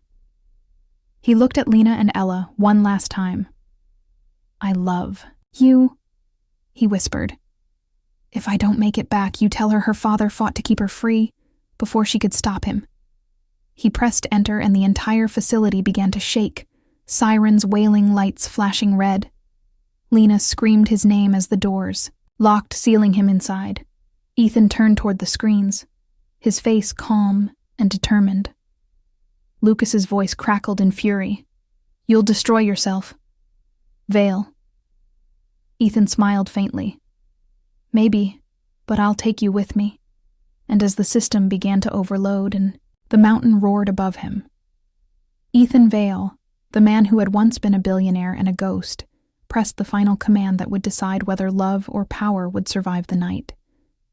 [SPEAKER 1] He looked at Lena and Ella one last time. "I love you," he whispered. "If I don't make it back, you tell her father fought to keep her free before she could stop him." He pressed enter and the entire facility began to shake, sirens wailing, lights flashing red. Lena screamed his name as the doors locked, sealing him inside. Ethan turned toward the screens, his face calm and determined. Lucas's voice crackled in fury. "You'll destroy yourself. Vale." Ethan smiled faintly. "Maybe, but I'll take you with me." And as the system began to overload and the mountain roared above him, Ethan Vale, the man who had once been a billionaire and a ghost, pressed the final command that would decide whether love or power would survive the night.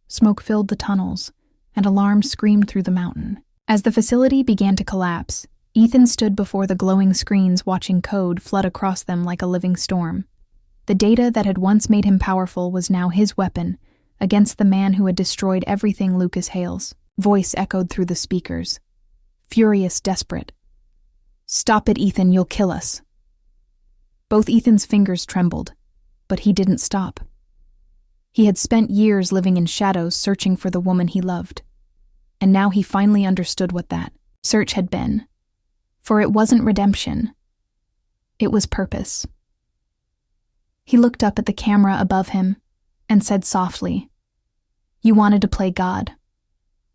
[SPEAKER 1] Smoke filled the tunnels, and alarms screamed through the mountain. As the facility began to collapse, Ethan stood before the glowing screens watching code flood across them like a living storm. The data that had once made him powerful was now his weapon against the man who had destroyed everything Lucas hails. Voice echoed through the speakers. Furious, desperate. "Stop it, Ethan, you'll kill us." Both Ethan's fingers trembled, but he didn't stop. He had spent years living in shadows searching for the woman he loved. And now he finally understood what that search had been. For it wasn't redemption. It was purpose. He looked up at the camera above him and said softly, "You wanted to play God,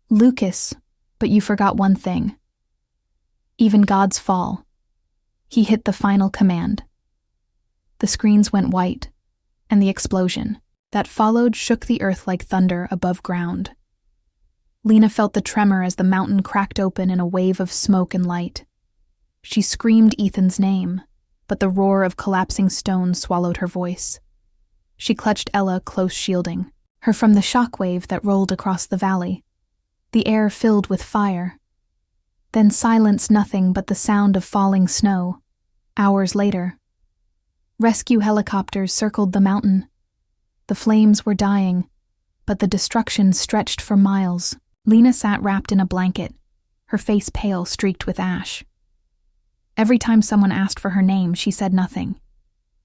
[SPEAKER 1] Lucas, but you forgot one thing. Even God's fall." He hit the final command. The screens went white, and the explosion that followed shook the earth like thunder above ground. Lena felt the tremor as the mountain cracked open in a wave of smoke and light. She screamed Ethan's name, but the roar of collapsing stone swallowed her voice. She clutched Ella, close shielding her from the shockwave that rolled across the valley. The air filled with fire. Then silence, nothing but the sound of falling snow. Hours later, rescue helicopters circled the mountain. The flames were dying, but the destruction stretched for miles. Lena sat wrapped in a blanket, her face pale, streaked with ash. Every time someone asked for her name, she said nothing.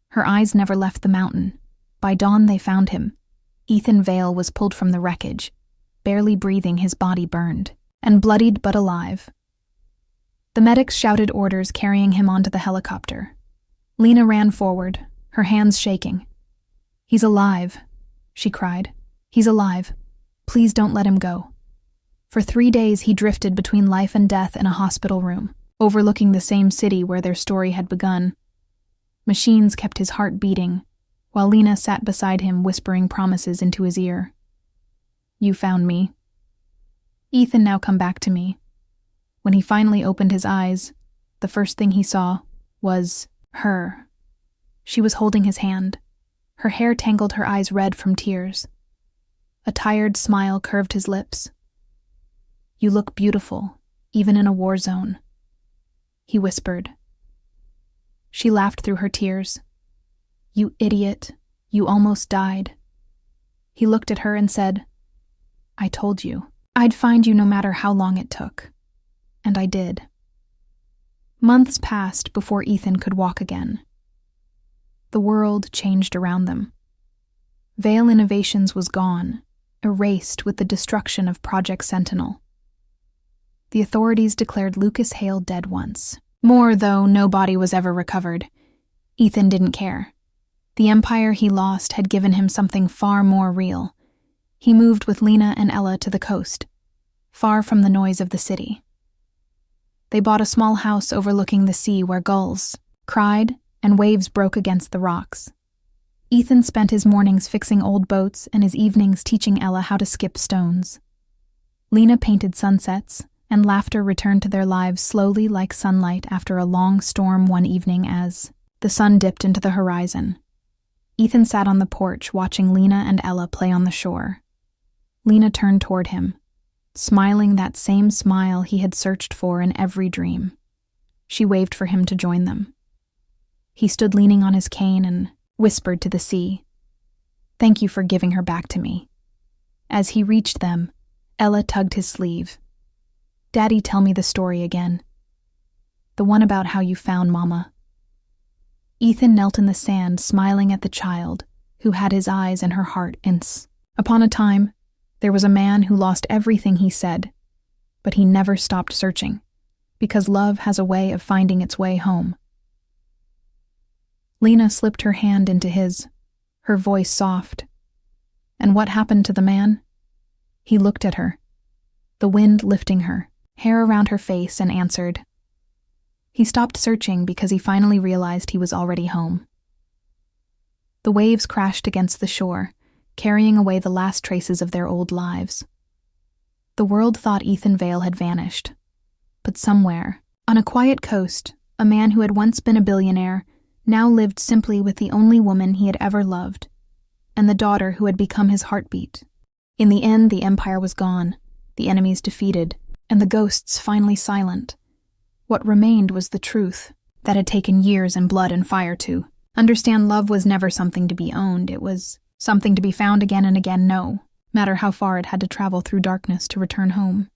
[SPEAKER 1] Her eyes never left the mountain. By dawn, they found him. Ethan Vale was pulled from the wreckage, barely breathing, his body burned, and bloodied but alive. The medics shouted orders, carrying him onto the helicopter. Lena ran forward, her hands shaking. "He's alive," she cried. "He's alive. Please don't let him go." For 3 days he drifted between life and death in a hospital room, overlooking the same city where their story had begun. Machines kept his heart beating, while Lena sat beside him whispering promises into his ear. "You found me." Ethan now come back to me. When he finally opened his eyes, the first thing he saw was her. She was holding his hand. Her hair tangled her eyes red from tears. A tired smile curved his lips. "You look beautiful, even in a war zone," he whispered. She laughed through her tears. "You idiot, you almost died." He looked at her and said, "I told you. I'd find you no matter how long it took." And I did. Months passed before Ethan could walk again. The world changed around them. Vale Innovations was gone, erased with the destruction of Project Sentinel. The authorities declared Lucas Hale dead once. More, though, no body was ever recovered. Ethan didn't care. The empire he lost had given him something far more real. He moved with Lena and Ella to the coast, far from the noise of the city. They bought a small house overlooking the sea where gulls cried and waves broke against the rocks. Ethan spent his mornings fixing old boats and his evenings teaching Ella how to skip stones. Lena painted sunsets, and laughter returned to their lives slowly like sunlight after a long storm one evening as the sun dipped into the horizon. Ethan sat on the porch watching Lena and Ella play on the shore. Lena turned toward him, smiling that same smile he had searched for in every dream. She waved for him to join them. He stood leaning on his cane and whispered to the sea, "Thank you for giving her back to me." As he reached them, Ella tugged his sleeve. "Daddy, tell me the story again. The one about how you found Mama." Ethan knelt in the sand, smiling at the child, who had his eyes and her heart ince. Upon a time, there was a man who lost everything he said, but he never stopped searching, because love has a way of finding its way home. Lena slipped her hand into his, her voice soft. And what happened to the man? He looked at her, the wind lifting her, hair around her face, and answered. He stopped searching because he finally realized he was already home. The waves crashed against the shore, carrying away the last traces of their old lives. The world thought Ethan Vale had vanished. But somewhere, on a quiet coast, a man who had once been a billionaire now lived simply with the only woman he had ever loved, and the daughter who had become his heartbeat. In the end, the empire was gone, the enemies defeated, and the ghosts finally silent. What remained was the truth that had taken years and blood and fire to understand. Love was never something to be owned. It was something to be found again and again, no matter how far it had to travel through darkness to return home.